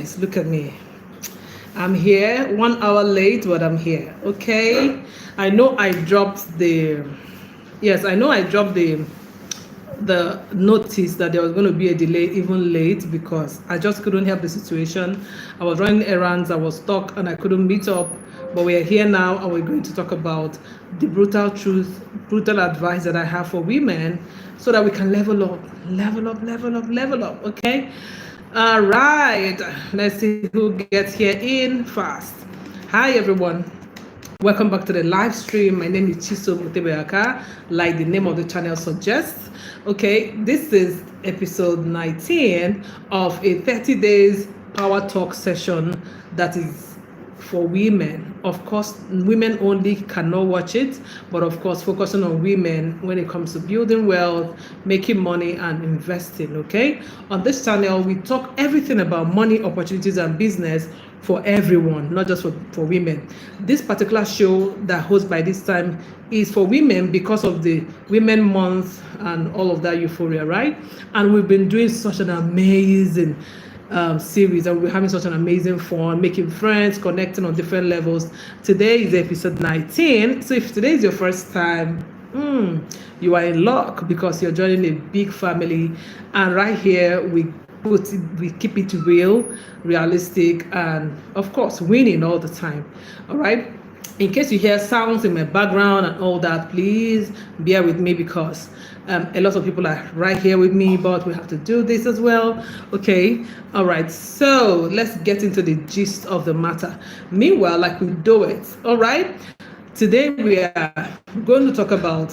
guys, look at me. I'm here 1 hour late, but I'm here. Okay. I know I dropped the notice that there was going to be a delay even late because I just couldn't help the situation. I was running errands, I was stuck, and I couldn't meet up. But we are here now, and we're going to talk about the brutal truth, brutal advice that I have for women so that we can level up. Okay. All right. Let's see who gets here in fast. Hi, everyone. Welcome back to the live stream. My name is Chisomutibeakah, like the name of the channel suggests. Okay, this is episode 19 of a 30 days power talk session that is for women. Of course, women only cannot watch it, but of course, focusing on women when it comes to building wealth, making money, and investing. Okay, on this channel, we talk everything about money, opportunities, and business for everyone, not just for women. This particular show that hosts by this time is for women because of the Women Month and all of that euphoria, right? And we've been doing such an amazing series, and we're having such an amazing fun, making friends, connecting on different levels. Today is episode 19. So if today is your first time, you are in luck because you're joining a big family. And right here, we keep it real, realistic, and of course winning all the time. All right, in case you hear sounds in my background and all that, please bear with me because a lot of people are right here with me, but we have to do this as well. Okay, all right, so let's get into the gist of the matter. Meanwhile, like we do it, all right, today we are going to talk about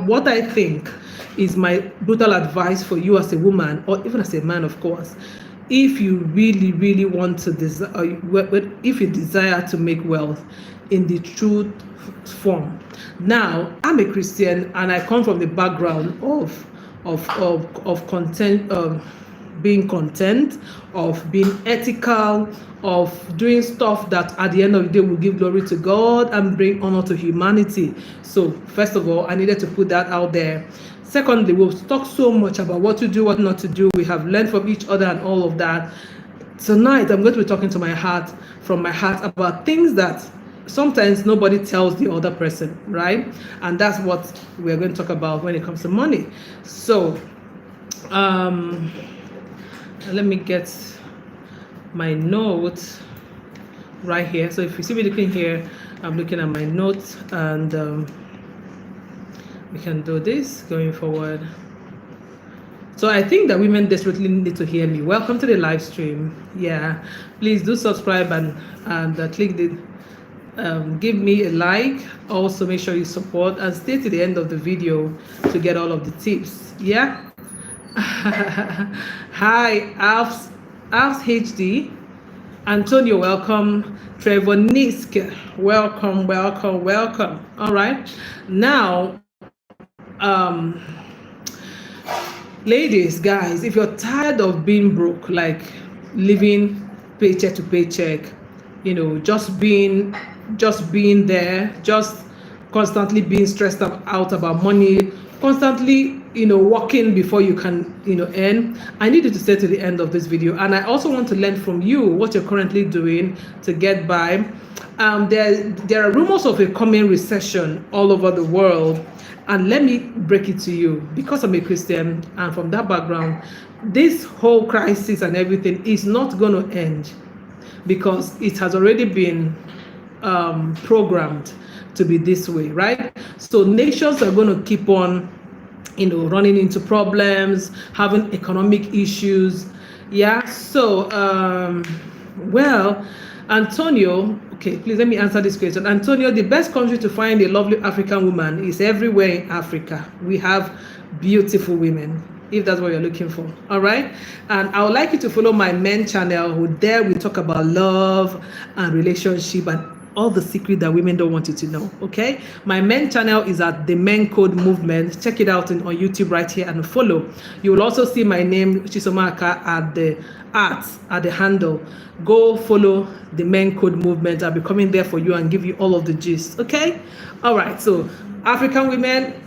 what I think is my brutal advice for you as a woman, or even as a man, of course, if you really want to if you desire to make wealth in the true form. Now, I'm a Christian and I come from the background of content, of being content, of being ethical, of doing stuff that at the end of the day will give glory to God and bring honor to humanity. So first of all, I needed to put that out there. Secondly, we've talked so much about what to do, what not to do. We have learned from each other and all of that. Tonight, I'm going to be talking from my heart about things that sometimes nobody tells the other person, right? And that's what we're going to talk about when it comes to money. So, let me get my notes right here. So if you see me looking here, I'm looking at my notes, and we can do this going forward. So I think that women desperately need to hear me. Welcome to the live stream. Yeah, please do subscribe and click the give me a like. Also make sure you support and stay to the end of the video to get all of the tips. Yeah. Hi, Alfs HD. Antonio, welcome. Trevor Nisk, welcome. All right, now ladies, guys, if you're tired of being broke, like living paycheck to paycheck, just being there, just constantly being stressed out about money, constantly working before you can earn, I need you to stay to the end of this video. And I also want to learn from you what you're currently doing to get by. There are rumors of a coming recession all over the world, and let me break it to you, because I'm a Christian and from that background, this whole crisis and everything is not going to end, because it has already been programmed to be this way, right? So nations are going to keep on running into problems, having economic issues. Yeah. So well, Antonio, okay, please let me answer this question. Antonio, the best country to find a lovely African woman is everywhere in Africa. We have beautiful women, if that's what you're looking for. All right. And I would like you to follow my men channel, there we talk about love and relationship and all the secret that women don't want you to know. Okay, my men channel is at the Men Code Movement. Check it out on YouTube right here and follow. You will also see my name, Chisomakah, at the handle. Go follow the Men Code Movement. I'll be coming there for you and give you all of the gist. Okay, all right. So African women,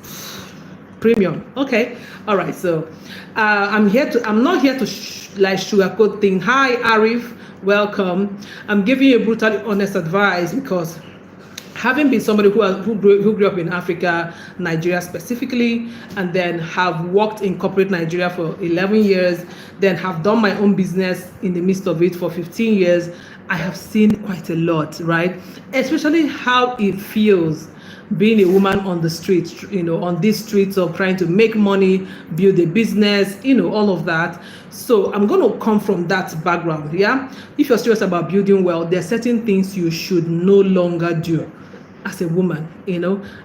premium. Okay, all right. So I'm not here to like sugarcoat thing. Hi, Arif, welcome. I'm giving you brutally honest advice because having been somebody who grew up in Africa, Nigeria specifically, and then have worked in corporate Nigeria for 11 years, then have done my own business in the midst of it for 15 years, I have seen quite a lot, right? Especially how it feels being a woman on the streets, on these streets of trying to make money, build a business, all of that. So I'm going to come from that background. Yeah. If you're serious about building wealth, there are certain things you should no longer do as a woman.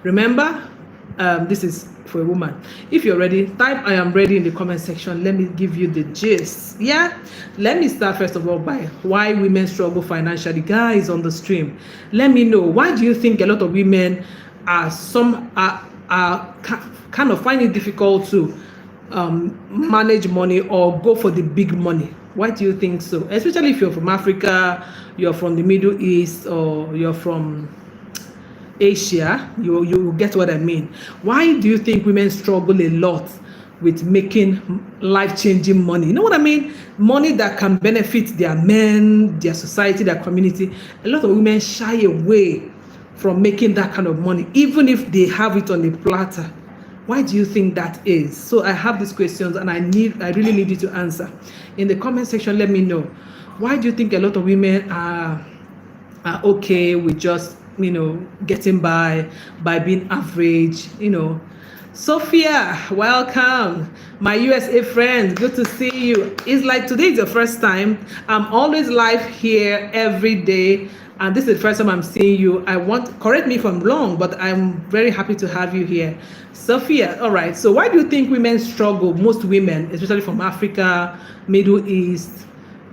Remember, this is for a woman. If you're ready, type I am ready in the comment section. Let me give you the gist. Yeah. Let me start first of all by why women struggle financially. Guys on the stream, let me know, why do you think a lot of women are kind of find it difficult to manage money or go for the big money? Why do you think so? Especially if you're from Africa, you're from the Middle East, or you're from Asia, you get what I mean. Why do you think women struggle a lot with making life-changing money? You know what I mean? Money that can benefit their men, their society, their community. A lot of women shy away from making that kind of money, even if they have it on a platter. Why do you think that is? So I have these questions and I really need you to answer. In the comment section, let me know. Why do you think a lot of women are okay with just, getting by being average, Sophia, welcome. My USA friends, good to see you. It's like today is the first time. I'm always live here every day, and this is the first time I'm seeing you. Correct me if I'm wrong, but I'm very happy to have you here. Sophia, all right. So why do you think women struggle, most women, especially from Africa, Middle East,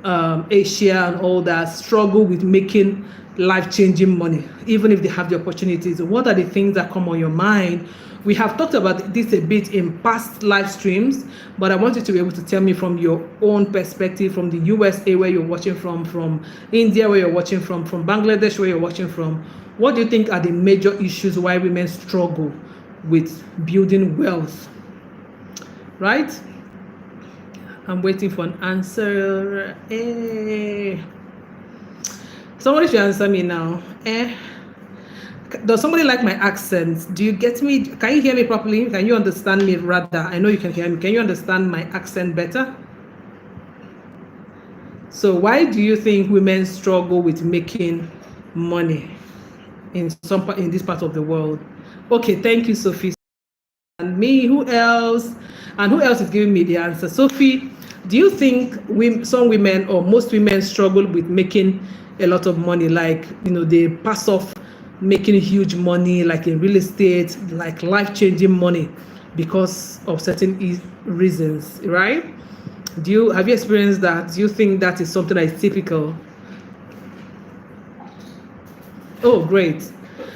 Asia and all that, struggle with making life-changing money, even if they have the opportunities? What are the things that come on your mind? We have talked about this a bit in past live streams, but I want you to be able to tell me from your own perspective, from the USA where you're watching from India where you're watching from Bangladesh where you're watching from. What do you think are the major issues why women struggle with building wealth? Right? I'm waiting for an answer. Somebody should answer me now. Does somebody like my accent? Do you get me? Can you hear me properly? Can you understand me rather? I know you can hear me. Can you understand my accent better? So why do you think women struggle with making money in this part of the world? Okay, thank you, Sophie. And me, who else? And who else is giving me the answer? Sophie, do you think some women or most women struggle with making a lot of money, like they pass off making huge money, like in real estate, like life-changing money, because of certain reasons, right? Have you experienced that? Do you think that is something that is typical? Oh, great.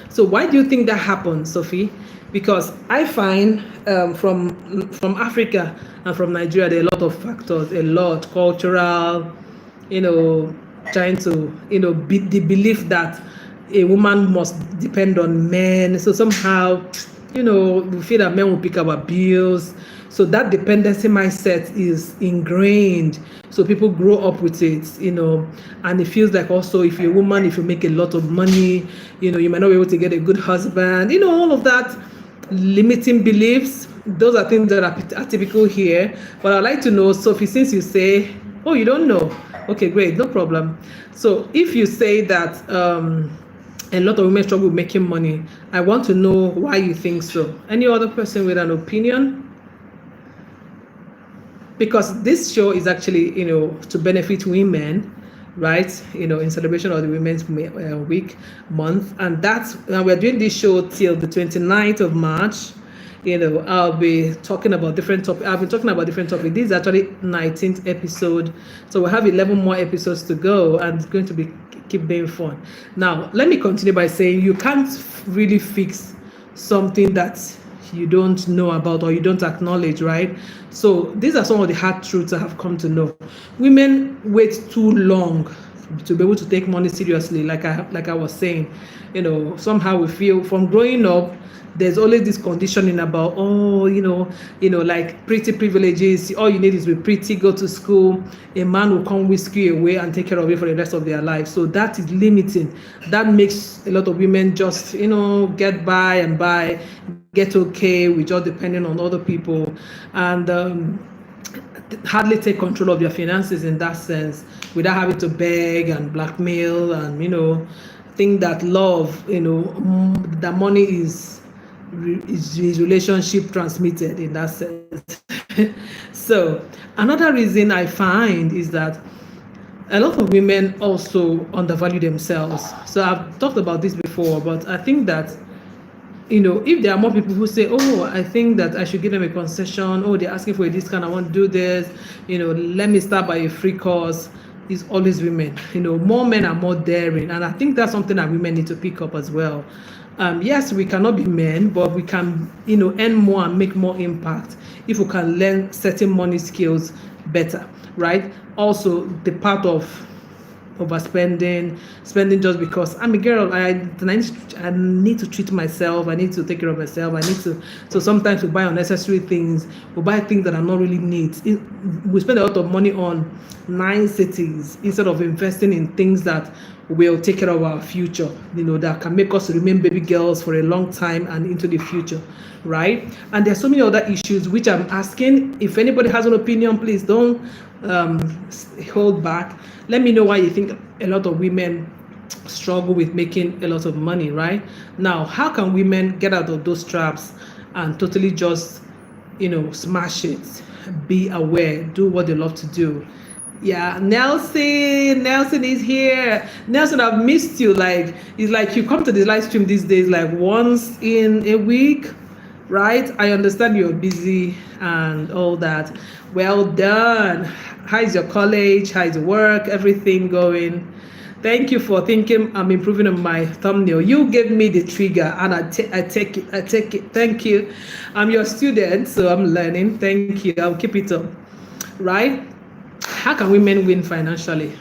So why do you think that happens, Sophie? Because I find from Africa and from Nigeria, there are a lot of factors, a lot cultural, trying to, the belief that a woman must depend on men. So somehow, we feel that men will pick up our bills. So that dependency mindset is ingrained. So people grow up with it, and it feels like also if you're a woman, if you make a lot of money, you might not be able to get a good husband, all of that limiting beliefs. Those are things that are typical here. But I'd like to know, Sophie, since you say, oh, you don't know. Okay, great, no problem. So if you say that a lot of women struggle with making money, I want to know why you think so. Any other person with an opinion? Because this show is actually, to benefit women, right? In celebration of the Women's month. And we're doing this show till the 29th of March. I'll be talking about different topics. I've been talking about different topics. This is actually 19th episode. So we'll have 11 more episodes to go, and it's going to keep being fun. Now, let me continue by saying you can't really fix something that you don't know about or you don't acknowledge, right? So these are some of the hard truths I have come to know. Women wait too long to be able to take money seriously. Like I was saying, somehow we feel from growing up, there's always this conditioning about, like pretty privileges. All you need is be pretty, go to school, a man will come whisk you away and take care of you for the rest of their life. So that is limiting. That makes a lot of women just get by and by, get okay with just depending on other people, and hardly take control of their finances in that sense, without having to beg and blackmail and think that love, that money is relationship transmitted in that sense. So another reason I find is that a lot of women also undervalue themselves. So I've talked about this before, but I think that if there are more people who say, oh, I think that I should give them a concession, oh, they're asking for a discount, I want to do this, let me start by a free course, it's always women. More men are more daring, and I think that's something that women need to pick up as well. Yes, we cannot be men, but we can, earn more and make more impact if we can learn certain money skills better, right? Also, the part of overspending, spending just because I'm a girl, I need to treat myself, I need to take care of myself, so sometimes we buy unnecessary things, we buy things that are not really needs. We spend a lot of money on niceties instead of investing in things that will take care of our future, that can make us remain baby girls for a long time and into the future, right? And there's so many other issues which I'm asking. If anybody has an opinion, please don't hold back. Let me know why you think a lot of women struggle with making a lot of money, right? Now, how can women get out of those traps and totally just, smash it, be aware, do what they love to do? Yeah, Nelson is here. Nelson, I've missed you. Like, it's like you come to the live stream these days like once in a week, right? I understand you're busy and all that. Well done. How's your college? How's your work? Everything going? Thank you for thinking I'm improving on my thumbnail. You gave me the trigger and I take it. Thank you. I'm your student, so I'm learning. Thank you. I'll keep it up. Right? How can women win financially?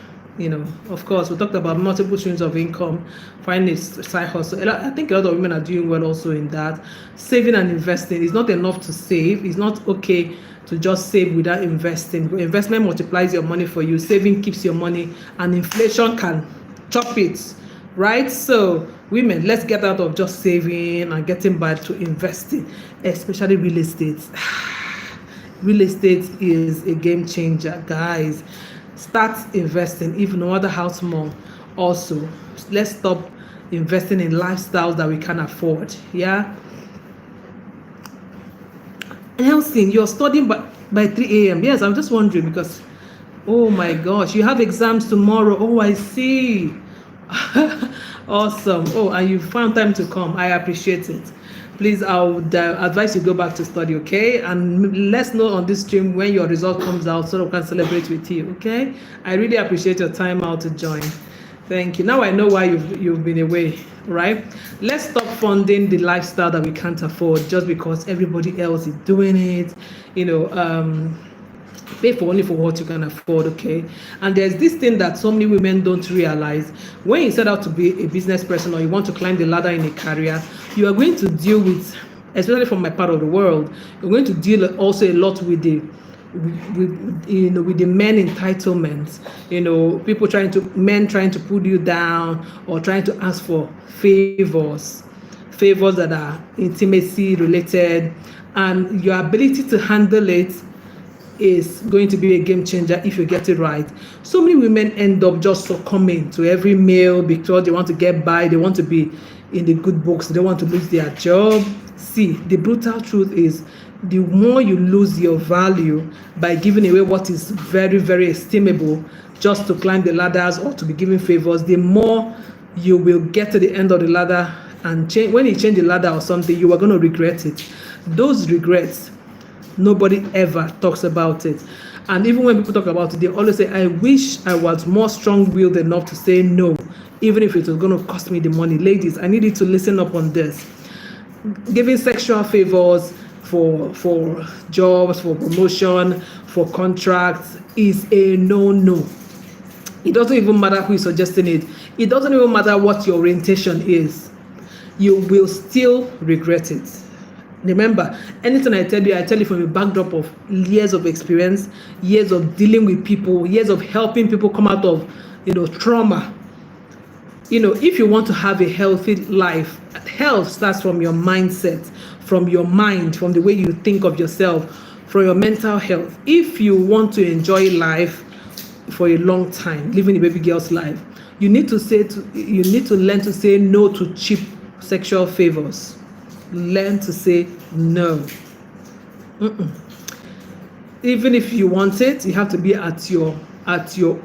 Of course, we talked about multiple streams of income, finding a side hustle. I think a lot of women are doing well also in that. Saving and investing is not enough to save. It's not okay to just save without investing. Investment multiplies your money for you. Saving keeps your money, and inflation can chop it, right? So women, let's get out of just saving and getting back to investing, especially real estate. Real estate is a game changer, guys. Start investing, even no matter how small. Also, let's stop investing in lifestyles that we can afford. Yeah. Nelson, you're studying by 3 a.m. Yes, I'm just wondering because, oh my gosh, you have exams tomorrow. Oh, I see. Awesome. Oh, and you found time to come. I appreciate it. Please, I would advise you go back to study, okay? And let's know on this stream when your result comes out so we can celebrate with you, okay? I really appreciate your time out to join. Thank you. Now I know why you've been away, right? Let's stop funding the lifestyle that we can't afford just because everybody else is doing it. Pay for only for what you can afford, okay? And there's this thing that so many women don't realize. When you set out to be a business person or you want to climb the ladder in a career, you are going to deal with, especially from my part of the world, you're going to deal also a lot with the men entitlements, men trying to put you down or trying to ask for favors that are intimacy related, and your ability to handle it is going to be a game changer if you get it right. So many women end up just succumbing to every male because they want to get by, they want to be in the good books, they don't want to lose their job. See, the brutal truth is the more you lose your value by giving away what is very, very estimable just to climb the ladders or to be given favors, the more you will get to the end of the ladder and change. When you change the ladder or something, you are going to regret it. Those regrets, nobody ever talks about it. And even when people talk about it, they always say, I wish I was more strong-willed enough to say no, even if it was going to cost me the money. Ladies, I need you to listen up on this. Giving sexual favors for jobs, for promotion, for contracts is a no-no. It doesn't even matter who is suggesting it. It doesn't even matter what your orientation is. You will still regret it. Remember, anything I tell you from a backdrop of years of experience, years of dealing with people, years of helping people come out of, trauma. If you want to have a healthy life, health starts from your mindset, from your mind, from the way you think of yourself, from your mental health. If you want to enjoy life for a long time, living a baby girl's life, you need to learn to say no to cheap sexual favors. Learn to say no. Even if you want it, you have to be at your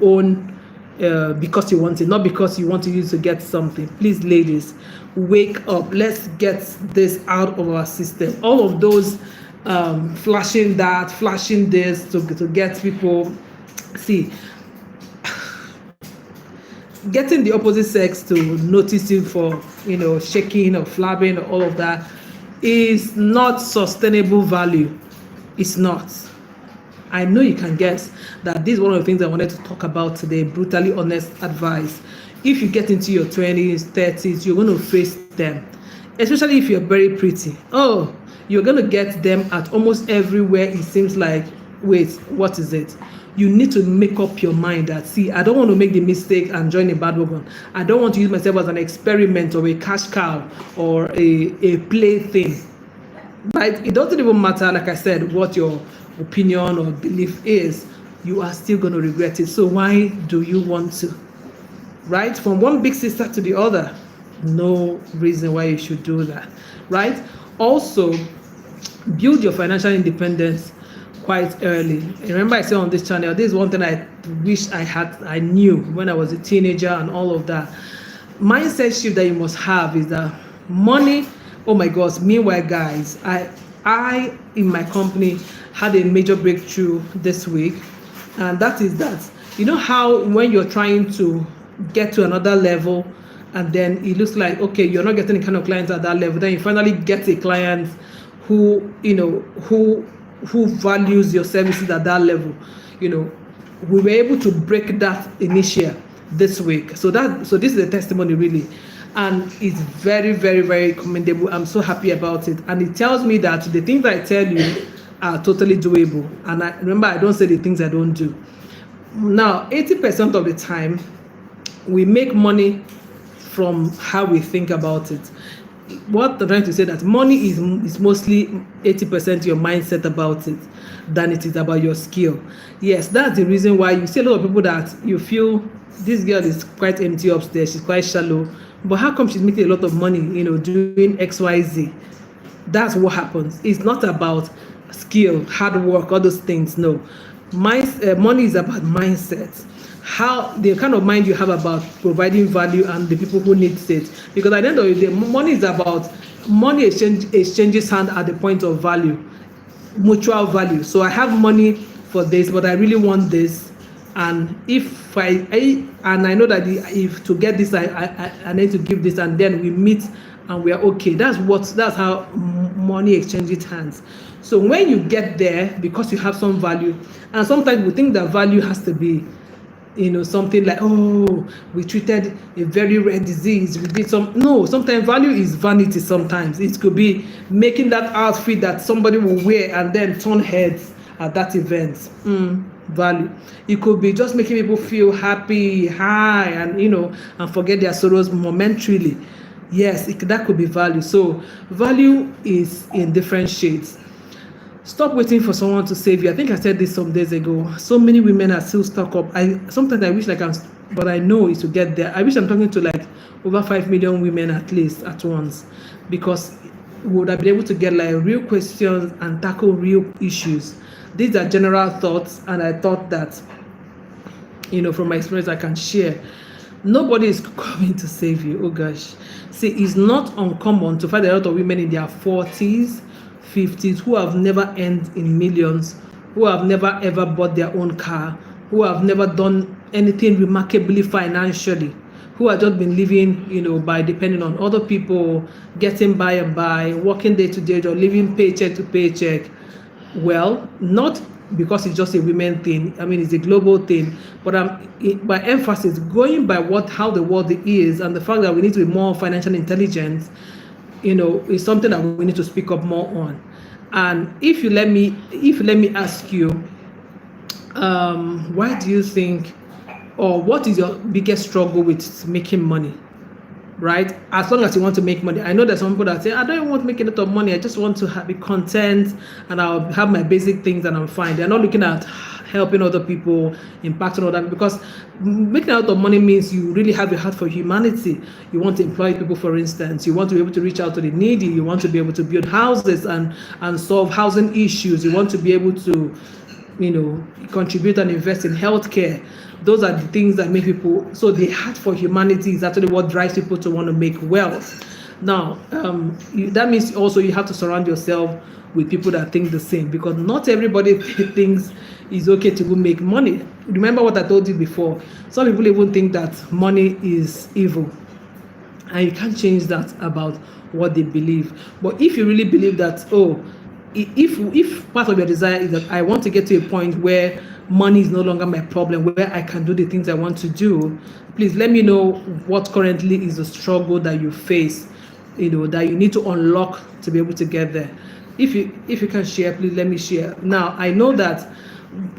own, because you want it, not because you want to use to get something. Please, ladies, wake up. Let's get this out of our system. All of those flashing that, flashing this to get people. See, getting the opposite sex to notice you for shaking or flabbing or all of that is not sustainable value. It's not. I know you can guess that this is one of the things I wanted to talk about today. Brutally honest advice. If you get into your 20s, 30s, you're going to face them, especially if you're very pretty. Oh, you're going to get them at almost everywhere. It seems like, wait, what is it? You need to make up your mind that, see, I don't want to make the mistake and join a bandwagon. I don't want to use myself as an experiment or a cash cow or a plaything. Right? It doesn't even matter, like I said, what your opinion or belief is. You are still going to regret it. So why do you want to? Right? From one big sister to the other. No reason why you should do that. Right? Also, build your financial independence quite early. Remember, I said on this channel, this is one thing I wish I knew when I was a teenager and all of that. Mindset shift that you must have is that money. Oh my gosh! Meanwhile, guys, I in my company had a major breakthrough this week, and that is that, how when you're trying to get to another level, and then it looks like, okay, you're not getting the kind of clients at that level, then you finally get a client who values your services at that level. We were able to break that inertia this week. So this is a testimony, really, and it's very, very, very commendable. I'm so happy about it, and it tells me that the things I tell you are totally doable. And I don't say the things I don't do. Now, 80% of the time, we make money from how we think about it. What I'm trying to say, that money is mostly 80% your mindset about it than it is about your skill. Yes, that's the reason why you see a lot of people that you feel this girl is quite empty upstairs, she's quite shallow, but how come she's making a lot of money, doing XYZ? That's what happens. It's not about skill, hard work, all those things. No, money is about mindset. How the kind of mind you have about providing value and the people who need it. Because at the end of the day, money is about money exchanges hand at the point of value, mutual value. So I have money for this, but I really want this, and if I know that if to get this I need to give this, and then we meet and we are okay. That's how money exchanges hands. So when you get there, because you have some value, and sometimes we think that value has to be something like, oh, we treated a very rare disease, we did no, sometimes value is vanity. Sometimes it could be making that outfit that somebody will wear and then turn heads at that event. Value. It could be just making people feel happy, high, and and forget their sorrows momentarily. Yes, that could be value. So value is in different shades. Stop waiting for someone to save you. I think I said this some days ago. So many women are still stuck up. Sometimes I wish but I know it's to get there. I wish I'm talking to like over 5 million women at least at once, because we would have been able to get like real questions and tackle real issues. These are general thoughts, and I thought that, from my experience, I can share. Nobody is coming to save you. Oh gosh. See, it's not uncommon to find a lot of women in their 40s, 50s who have never earned in millions, who have never ever bought their own car, who have never done anything remarkably financially, who have just been living, by depending on other people, getting by and by, working day to day, or living paycheck to paycheck. Well, not because it's just a women thing. I mean, it's a global thing, but by emphasis, going by how the world is, and the fact that we need to be more financially intelligent, is something that we need to speak up more on. And if you let me ask you, why do you think, or what is your biggest struggle with making money? Right? As long as you want to make money. I know there's some people that say, I don't want to make a lot of money. I just want to be content, and I'll have my basic things and I'm fine. They're not looking at helping other people, impacting other people, because making a lot of money means you really have a heart for humanity. You want to employ people, for instance. You want to be able to reach out to the needy. You want to be able to build houses and solve housing issues. You want to be able to, contribute and invest in healthcare. Those are the things that make people, so the heart for humanity is actually what drives people to want to make wealth. Now, that means also you have to surround yourself with people that think the same, because not everybody thinks it's okay to make money. Remember what I told you before. Some people even think that money is evil, and you can't change that about what they believe. But if you really believe that, if part of your desire is that I want to get to a point where money is no longer my problem, where I can do the things I want to do, please let me know what currently is the struggle that you face, that you need to unlock to be able to get there. If you can share, please let me share. Now, I know that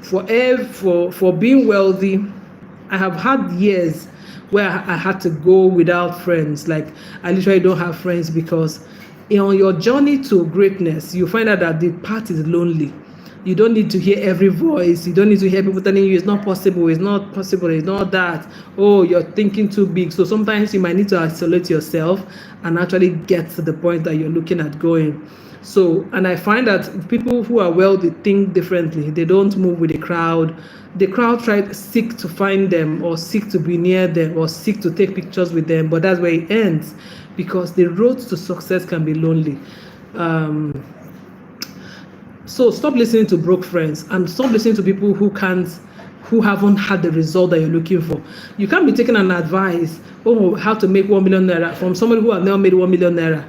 for being wealthy, I have had years where I had to go without friends. Like, I literally don't have friends, because on your journey to greatness, you find out that the path is lonely. You don't need to hear every voice. You don't need to hear people telling you it's not possible, it's not possible, it's not that. Oh, you're thinking too big. So sometimes you might need to isolate yourself and actually get to the point that you're looking at going. So, and I find that people who are wealthy think differently. They don't move with the crowd. The crowd seek to find them, or seek to be near them, or seek to take pictures with them. But that's where it ends, because the road to success can be lonely. So stop listening to broke friends, and stop listening to people who haven't had the result that you're looking for. You can't be taking an advice, how to make 1 million naira, from somebody who has never made 1 million naira.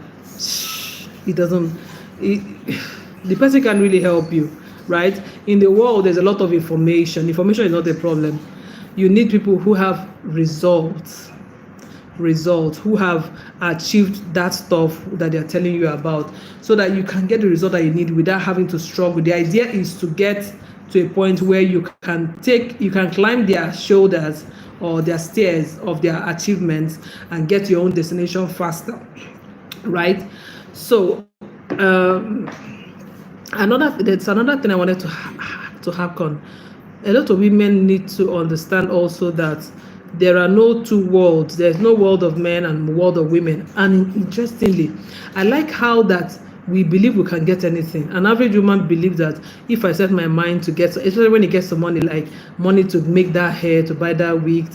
The person can really help you, right? In the world, there's a lot of information. Information is not a problem. You need people who have results, who have achieved that stuff that they're telling you about, so that you can get the result that you need without having to struggle. The idea is to get to a point where you can climb their shoulders or their stairs of their achievements and get your own destination faster, right? So there's another thing I wanted to hack on. A lot of women need to understand also that there are no two worlds. There's no world of men and world of women. And interestingly, I like how that we believe we can get anything. An average woman believes that if I set my mind to get, especially when it gets to money, like money to make that hair, to buy that wig,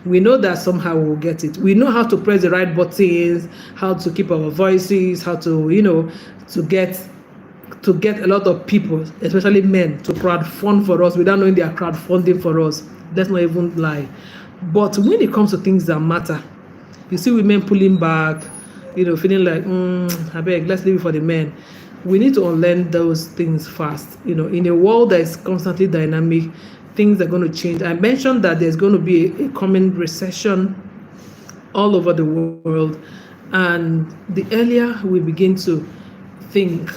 we know that somehow we'll get it. We know how to press the right buttons, how to keep our voices, how to, to get a lot of people, especially men, to crowdfund for us without knowing they are crowdfunding for us. Let's not even lie. But when it comes to things that matter, you see women pulling back, feeling like, I beg, let's leave it for the men. We need to unlearn those things fast. In a world that is constantly dynamic, things are going to change. I mentioned that there's going to be a coming recession all over the world. And the earlier we begin to think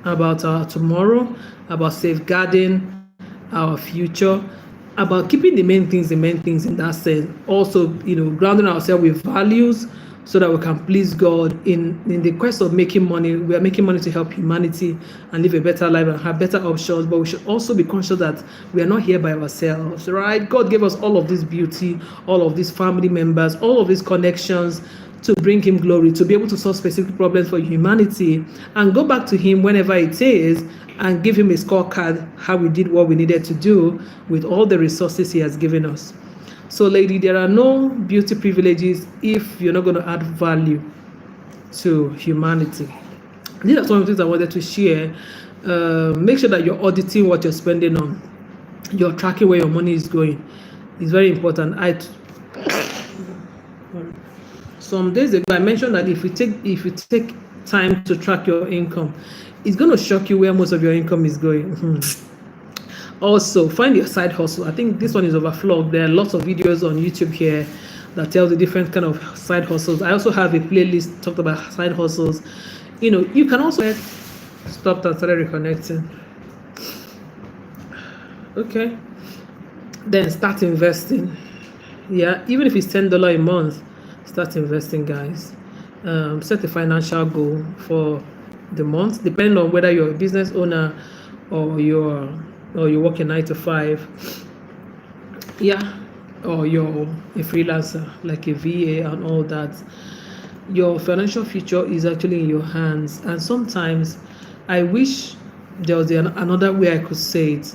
about our tomorrow, about safeguarding our future, about keeping the main things in that sense. Also, grounding ourselves with values so that we can please God in the quest of making money. We are making money to help humanity and live a better life and have better options, but we should also be conscious that we are not here by ourselves, right? God gave us all of this beauty, all of these family members, all of these connections to bring him glory, to be able to solve specific problems for humanity and go back to him whenever it is and give him a scorecard how we did what we needed to do with all the resources he has given us. So lady, there are no beauty privileges if you're not going to add value to humanity. These are some of the things I wanted to share. Make sure that you're auditing what you're spending on. You're tracking where your money is going. It's very important. Some days ago, I mentioned that if you take time to track your income, it's going to shock you where most of your income is going. Also, find your side hustle. I think this one is overflowed. There are lots of videos on YouTube here that tell the different kind of side hustles. I also have a playlist talked about side hustles. You can also stop and started reconnecting. Okay, then start investing. Yeah, even if it's $10 a month, start investing, guys. Set a financial goal for the month, depending on whether you're a business owner or you're working 9 to 5. Yeah, or you're a freelancer like a VA and all that. Your financial future is actually in your hands, and sometimes I wish there was another way I could say it.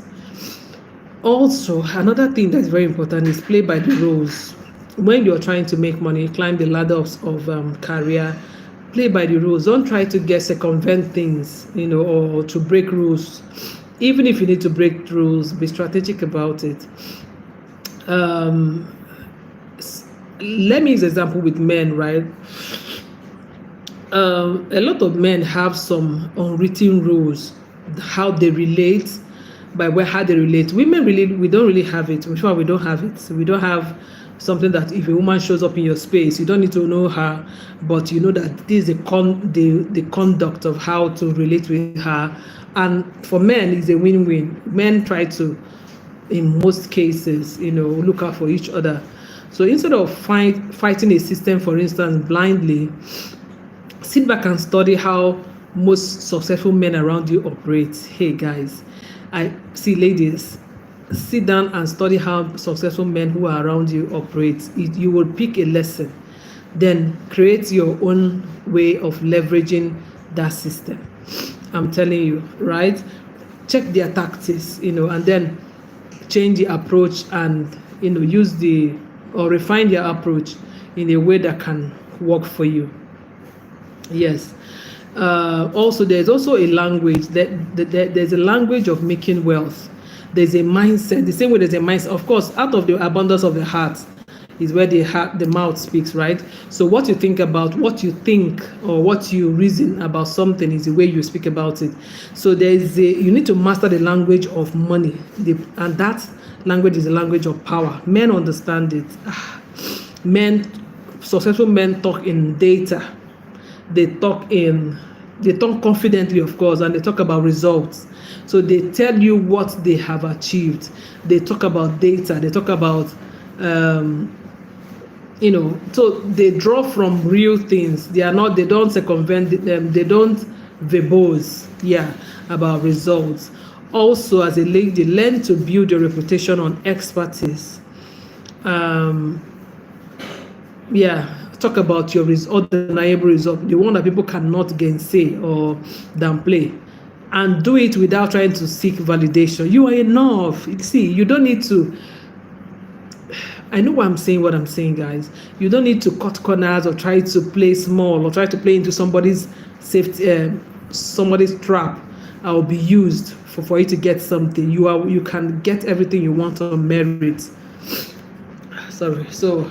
Also, another thing that's very important is play by the rules. When you're trying to make money, climb the ladder of career, play by the rules. Don't try to get circumvent things, or to break rules. Even if you need to break rules, be strategic about it. Let me use an example with men, right? A lot of men have some unwritten rules, how they relate, how they relate. Women really, we don't really have it. I'm sure we don't have it. We don't have something that if a woman shows up in your space, you don't need to know her, but you know that this is the conduct of how to relate with her. And for men, it's a win-win. Men try to, in most cases, look out for each other. So instead of fighting a system, for instance, blindly, sit back and study how most successful men around you operate. Hey guys, ladies, sit down and study how successful men who are around you operate. You will pick a lesson, then create your own way of leveraging that system. I'm telling you, right? Check their tactics, and then change the approach and refine their approach in a way that can work for you. Yes. Also, there's also a language there's a language of making wealth. There's a mindset. The same way there's a mindset. Of course, out of the abundance of the heart is where the mouth speaks, right? So what you think about, what you think, or what you reason about something is the way you speak about it. So you need to master the language of money, and that language is the language of power. Men understand it. Successful men talk in data. They talk confidently, of course, and they talk about results. So they tell you what they have achieved. They talk about data. They talk about, so they draw from real things. They don't circumvent them. They don't verbose, about results. Also, as a lady, learn to build your reputation on expertise. Talk about your undeniable result, the one that people cannot gainsay or downplay, and do it without trying to seek validation. You are enough. See, you don't need to. I know what I'm saying, guys. You don't need to cut corners or try to play small or try to play into somebody's safety, somebody's trap, or be used for you to get something. You can get everything you want on merit. Sorry. So,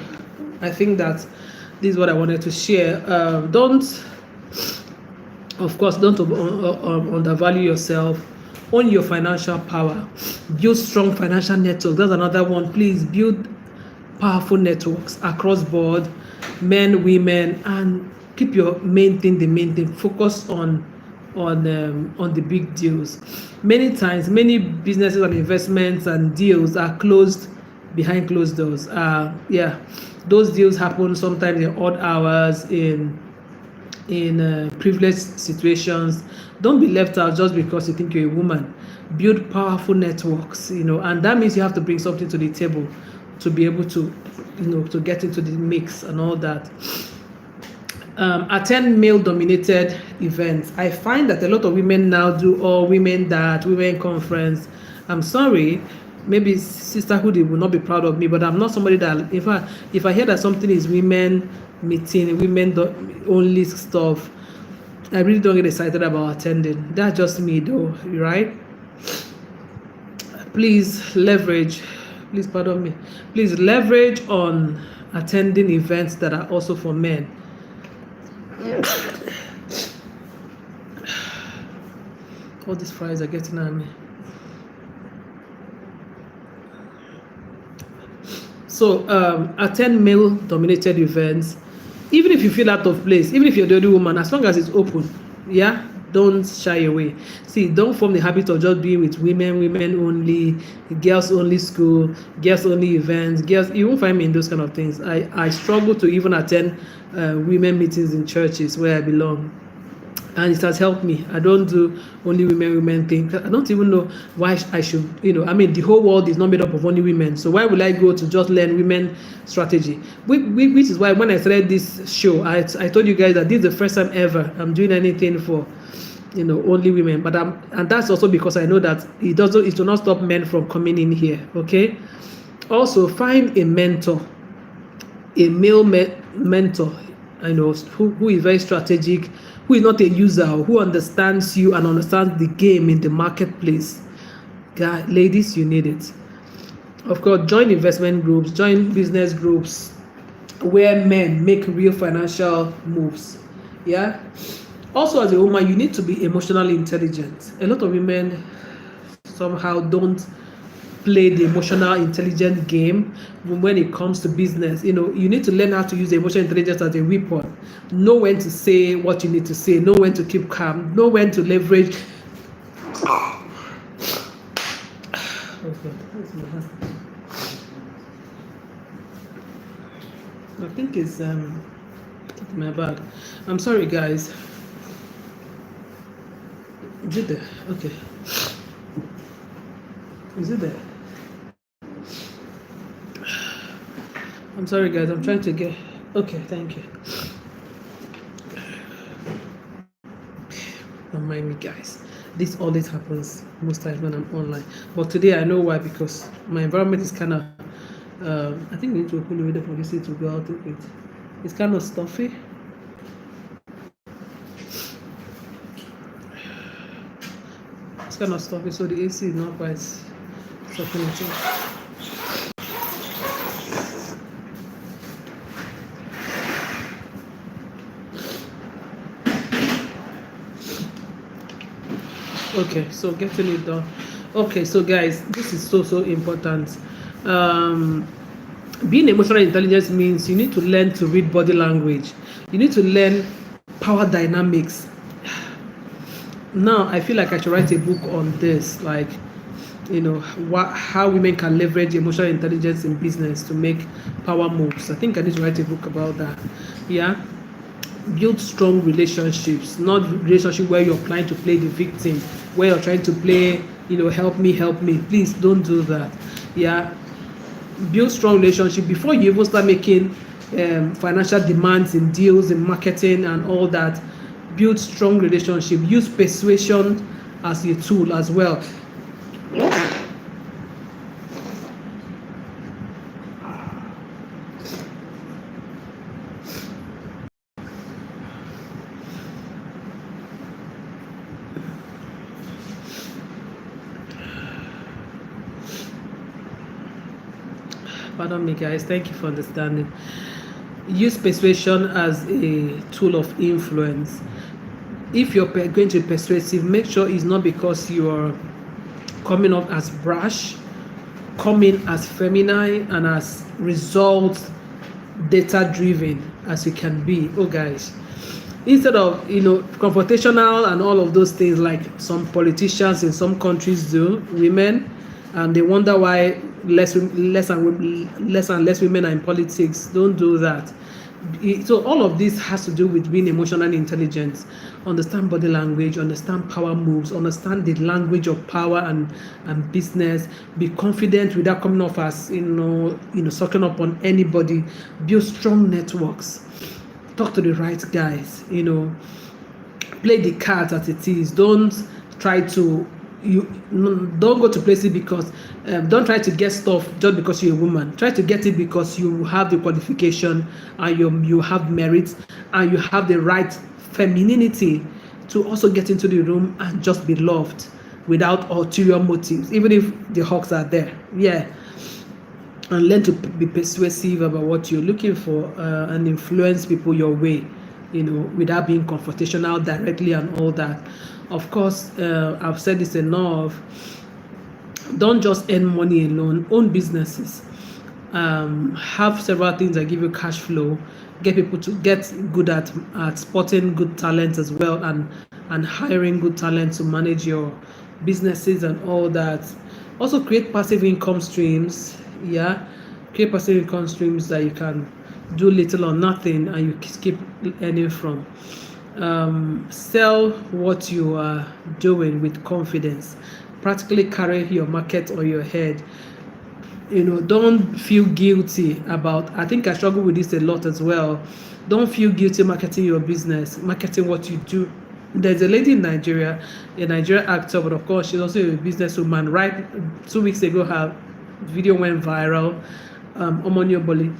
I think that this is what I wanted to share. Don't undervalue yourself. Own your financial power. Build strong financial networks. That's another one. Please build powerful networks across board, men, women, and keep your main thing. Focus on the big deals. Many times, many businesses and investments and deals are closed behind closed doors. Those deals happen sometimes in odd hours, in privileged situations. Don't be left out just because you think you're a woman. Build powerful networks, and that means you have to bring something to the table to be able to, to get into the mix and all that. Attend male-dominated events. I find that a lot of women now do all women conference. I'm sorry, maybe sisterhood will not be proud of me, but I'm not somebody that if I hear that something is women meeting, women only stuff, I really don't get excited about attending. That's just me though, right? Please leverage on attending events that are also for men. All these fries are getting at me. So attend male-dominated events. Even if you feel out of place, even if you're the only woman, as long as it's open, yeah, don't shy away. See, don't form the habit of just being with women only, girls only school, girls only events, girls. You won't find me in those kind of things. I struggle to even attend women meetings in churches where I belong, and it has helped me. I don't do only women thing. I don't even know why I should, I mean, the whole world is not made up of only women, so why will I go to just learn women strategy? Which is why when I started this show, I told you guys that this is the first time ever I'm doing anything for only women. But and that's also because I know that it will not stop men from coming in here. Okay. Also, find a mentor, a male mentor, who is very strategic, who is not a user, who understands you and understands the game in the marketplace. Guys, ladies, you need it. Of course, join investment groups, join business groups where men make real financial moves. Yeah. Also, as a woman, you need to be emotionally intelligent. A lot of women somehow don't play the emotional intelligence game when it comes to business. You need to learn how to use emotional intelligence as a weapon. Know when to say what you need to say, know when to keep calm, know when to leverage. I think it's my bad. I'm sorry, guys. Is it there? Okay. Is it there? I'm sorry, guys. I'm trying to get. Okay, thank you. Don't mind me, guys. This always happens most times when I'm online. But today I know why, because my environment is kind of. I think we need to open the window for this to go out a bit. It's kind of stuffy. It's kind of stuffy, so the AC is not quite circulating. Okay, so getting it done. Okay, so guys, this is so important. Being emotional intelligence means you need to learn to read body language. You need to learn power dynamics. Now I feel like I should write a book on this, like how women can leverage emotional intelligence in business to make power moves. I think I need to write a book about that. Yeah. Build strong relationships, not relationship where you're trying to play the victim, where you're trying to play, help me. Please don't do that. Yeah. Build strong relationship before you even start making financial demands in deals, in marketing and all that. Build strong relationship. Use persuasion as a tool as well. Pardon me, guys. Thank you for understanding. Use persuasion as a tool of influence. If you're going to be persuasive, make sure it's not because you're coming off as brash, coming as feminine and as results data driven as you can be. Oh guys, instead of confrontational and all of those things like some politicians in some countries do, women, and they wonder why less and less women are in politics. Don't do that. So all of this has to do with being emotionally intelligent. Understand body language, understand power moves, understand the language of power and business. Be confident without coming off as sucking up on anybody. Build strong networks. Talk to the right guys. Play the card as it is. Don't try to don't go to places because don't try to get stuff just because you're a woman. Try to get it because you have the qualification and you have merit and you have the right femininity to also get into the room and just be loved without ulterior motives, even if the hawks are there. Yeah. And learn to be persuasive about what you're looking for and influence people your way, without being confrontational directly and all that. Of course, I've said this enough. Don't just earn money alone. Own businesses. have several things that give you cash flow, get people to get good at spotting good talent as well, and hiring good talent to manage your businesses and all that. Also create passive income streams. Yeah, create passive income streams that you can do little or nothing and you keep earning from. Sell what you are doing with confidence. Practically carry your market on your head. Don't feel guilty about, I think I struggle with this a lot as well. Don't feel guilty marketing your business, marketing what you do. There's a lady in Nigeria, a Nigerian actor, but of course she's also a businesswoman. Right, 2 weeks ago her video went viral. Omonioboli.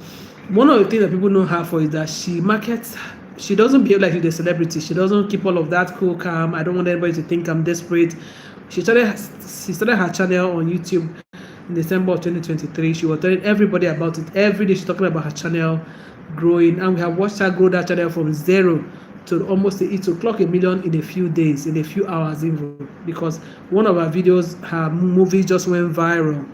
One of the things that people know her for is that she doesn't behave like she's a celebrity. She doesn't keep all of that cool, calm. I don't want anybody to think I'm desperate. She started her channel on YouTube in December of 2023. She was telling everybody about it. Every day she's talking about her channel growing, and we have watched her grow that channel from zero to almost to clock 1 million in a few days, in a few hours even, because one of her videos, her movie, just went viral.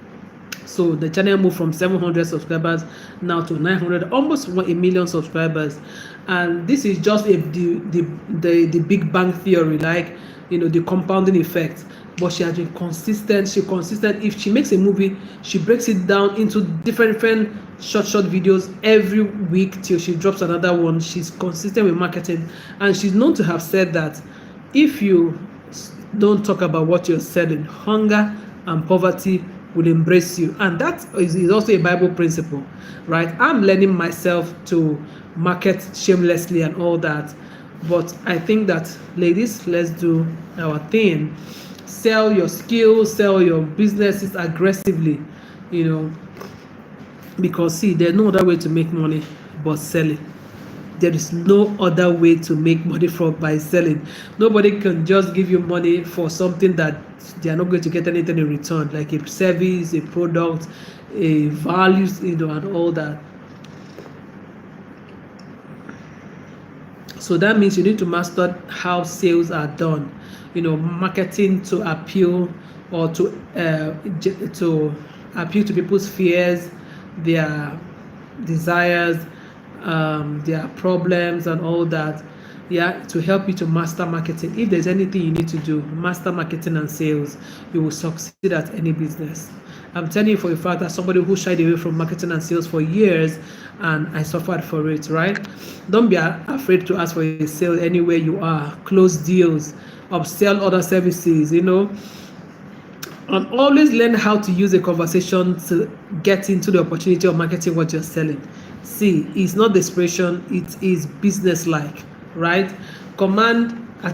So the channel moved from 700 subscribers now to 900, almost 1 million subscribers. And this is just the Big Bang Theory, like, the compounding effect. But she has been consistent. If she makes a movie, she breaks it down into different short videos every week till she drops another one. She's consistent with marketing, and she's known to have said that if you don't talk about what you're selling, hunger and poverty will embrace you. And that is also a Bible principle, right? I'm learning myself to market shamelessly and all that, but I think that, ladies, let's do our thing. Sell your skills, sell your businesses aggressively, because see, there's no other way to make money but selling. There is no other way to make money by selling. Nobody can just give you money for something that they are not going to get anything in return, like a service, a product, a values, and all that. So that means you need to master how sales are done. Marketing to appeal or to appeal to people's fears, their desires, their problems and all that. Yeah, to help you to master marketing. If there's anything you need to do, master marketing and sales, you will succeed at any business. I'm telling you for a fact that somebody who shied away from marketing and sales for years, and I suffered for it, right? Don't be afraid to ask for a sale anywhere you are. Close deals, upsell other services, and always learn how to use a conversation to get into the opportunity of marketing what you're selling. See, it's not desperation, it is business-like, right?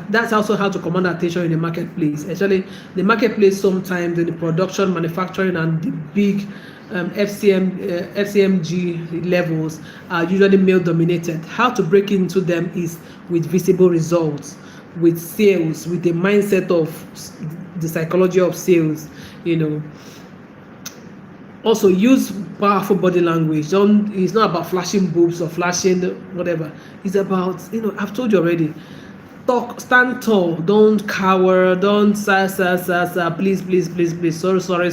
That's also how to command attention in the marketplace. Actually, the marketplace sometimes in the production, manufacturing, and the big FCMG levels are usually male dominated. How to break into them is with visible results, with sales, with the mindset of the psychology of sales. Also use powerful body language. It's not about flashing boobs or flashing whatever. It's about, I've told you already, talk, stand tall, don't cower, don't please, sorry,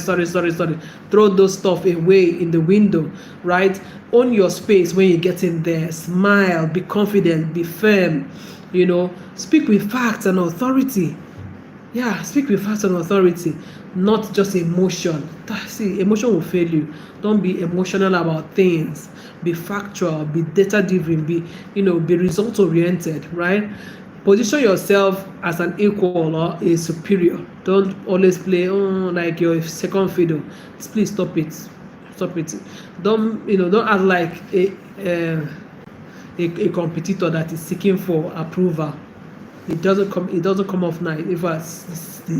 throw those stuff away in the window, right? Own your space when you get in there. Smile, be confident, be firm, speak with facts and authority. Yeah, speak with facts and authority, not just emotion. See, emotion will fail you. Don't be emotional about things. Be factual, be data driven, be result oriented, right? Position yourself as an equal or a superior. Don't always play like your second fiddle. Please stop it. Don't act like a competitor that is seeking for approval. It doesn't come off nice. If the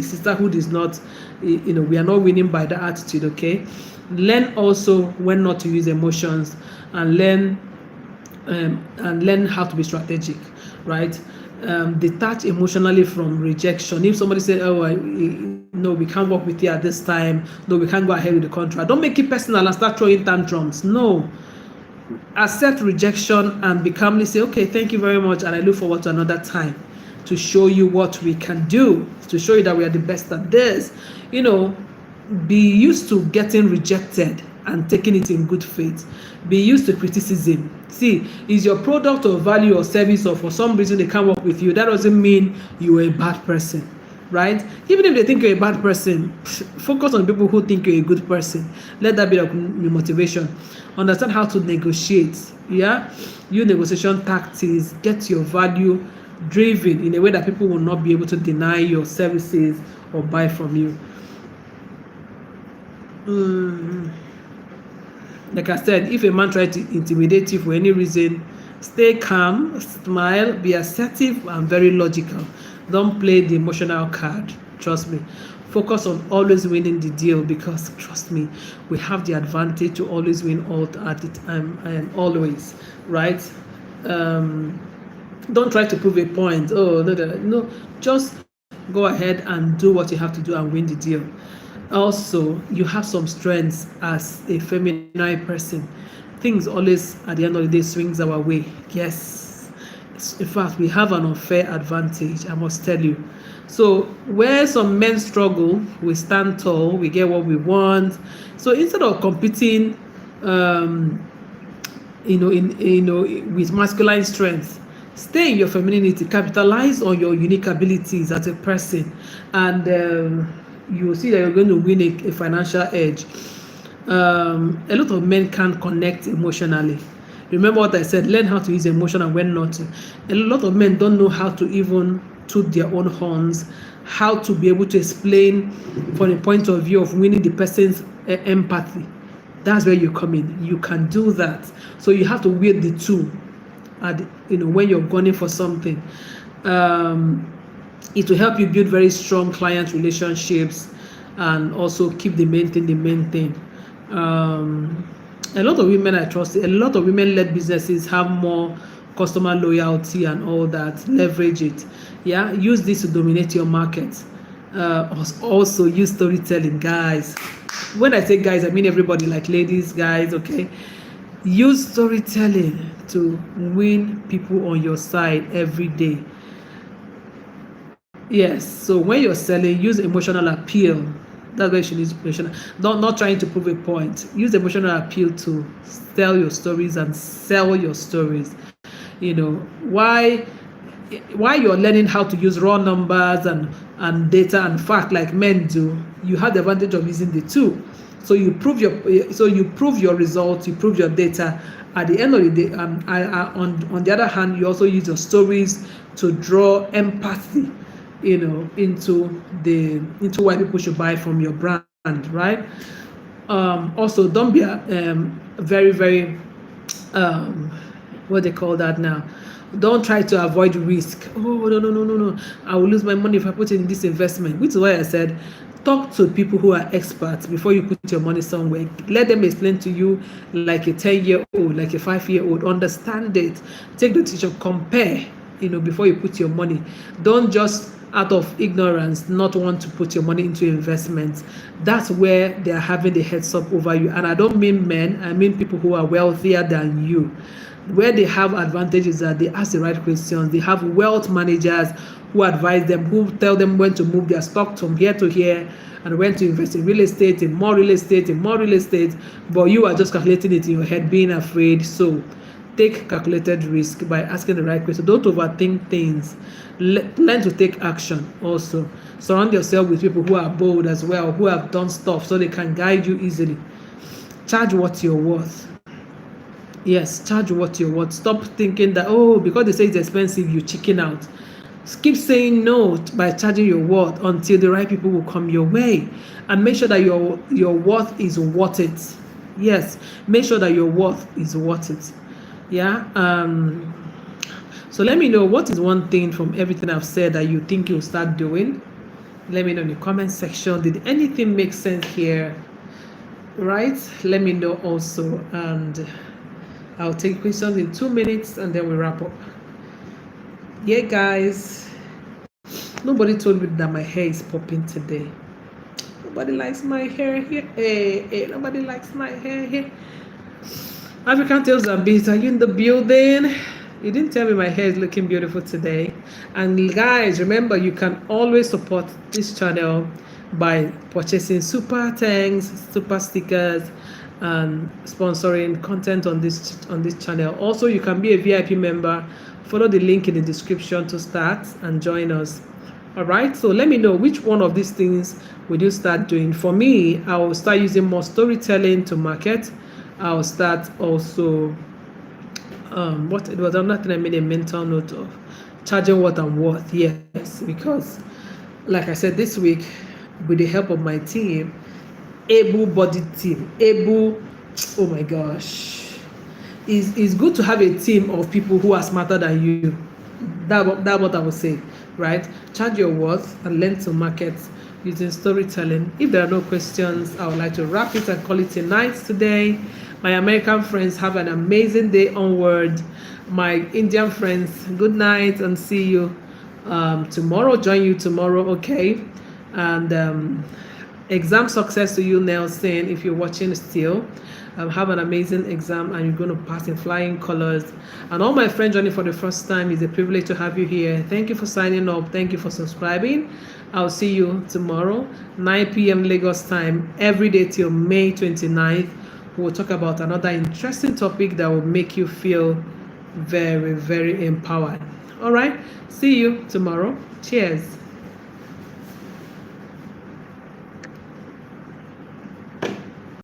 sisterhood is not, we are not winning by the attitude. Okay, learn also when not to use emotions, and learn how to be strategic, right? Detach emotionally from rejection. If somebody says, no, we can't work with you at this time, no, we can't go ahead with the contract, don't make it personal and start throwing tantrums. No, accept rejection and be calmly say, okay, thank you very much, and I look forward to another time to show you what we can do, to show you that we are the best at this. Be used to getting rejected. and taking it in good faith. Be used to criticism. See, is your product or value or service, or for some reason they can't work with you, that doesn't mean you're a bad person, right? Even if they think you're a bad person, focus on people who think you're a good person. Let that be your motivation. Understand how to negotiate. Yeah, use negotiation tactics. Get your value driven in a way that people will not be able to deny your services or buy from you. Like I said, if a man tries to intimidate you for any reason, stay calm, smile, be assertive, and very logical. Don't play the emotional card. Trust me. Focus on always winning the deal, because trust me, we have the advantage to always win all at the time and always, right? Don't try to prove a point. Oh, no. Just go ahead and do what you have to do and win the deal. Also, you have some strengths as a feminine person. Things always at the end of the day swings our way. Yes, in fact, we have an unfair advantage, I must tell you. So where some men struggle, we stand tall, we get what we want. So instead of competing with masculine strength, stay in your femininity, capitalize on your unique abilities as a person, and you will see that you're going to win a financial edge. A lot of men can't connect emotionally. Remember what I said, learn how to use emotion and when not to. A lot of men don't know how to even toot their own horns, how to be able to explain from the point of view of winning the person's empathy. That's where you come in. You can do that. So you have to wield the two when you're gunning for something. It will help you build very strong client relationships and also keep the main thing. A lot of women I trust, a lot of women-led businesses have more customer loyalty and all that. Leverage it. Yeah, use this to dominate your market. Also use storytelling, guys. When I say guys, I mean everybody, like ladies, guys, okay? Use storytelling to win people on your side every day. Yes, so when you're selling, use emotional appeal. That's why you should use emotional. Not trying to prove a point. Use emotional appeal to tell your stories and sell your stories. Why you're learning how to use raw numbers and data and fact like men do, you have the advantage of using the two. So you prove your results, you prove your data. At the end of the day, on the other hand, you also use your stories to draw empathy, into why people should buy from your brand, right? Also, don't be very, very what they call that now. Don't try to avoid risk. Oh, no. I will lose my money if I put it in this investment. Which is why I said, talk to people who are experts before you put your money somewhere. Let them explain to you like a 10-year-old, like a 5-year-old. Understand it. Take the decision. Compare, before you put your money. Don't just out of ignorance not want to put your money into investments. That's where they are having the heads up over you. And I don't mean men, I mean people who are wealthier than you. Where they have advantages that they ask the right questions. They have wealth managers who advise them, who tell them when to move their stock from here to here and when to invest in real estate, in more real estate. But you are just calculating it in your head, being afraid. So take calculated risk by asking the right question. Don't overthink things. Learn to take action also. Surround yourself with people who are bold as well, who have done stuff so they can guide you easily. Charge what you're worth. Yes, charge what you're worth. Stop thinking that, because they say it's expensive, you chicken out. Keep saying no by charging your worth until the right people will come your way. And make sure that your worth is worth it. Yes, make sure that your worth is worth it. Yeah. So let me know, what is one thing from everything I've said that you think you'll start doing? Let me know in the comment section. Did anything make sense here? Right? Let me know also, and I'll take questions in 2 minutes and then we wrap up. Yeah, guys. Nobody told me that my hair is popping today. Nobody likes my hair here. Hey, nobody likes my hair here. African Tales and Beats, are you in the building? You didn't tell me my hair is looking beautiful today. And guys, remember, you can always support this channel by purchasing super thanks, super stickers, and sponsoring content on this channel. Also, you can be a VIP member. Follow the link in the description to start and join us. All right, so let me know which one of these things will you start doing. For me, I will start using more storytelling to market. I'll start also what it was another thing I made a mental note of, charging what I'm worth. Yes, because like I said, this week, with the help of my team, able-bodied team, oh my gosh, it's good to have a team of people who are smarter than you. That what I would say, right? Charge your worth and learn to market using storytelling. If there are no questions, I would like to wrap it and call it a night today. My American friends, have an amazing day onward. My Indian friends, good night and see you tomorrow. Join you tomorrow, okay? And exam success to you, Nelson, if you're watching still. Have an amazing exam and you're going to pass in flying colors. And all my friends joining for the first time, it's a privilege to have you here. Thank you for signing up. Thank you for subscribing. I'll see you tomorrow, 9 p.m. Lagos time, every day till May 29th. We'll talk about another interesting topic that will make you feel very, very empowered. All right, see you tomorrow. Cheers.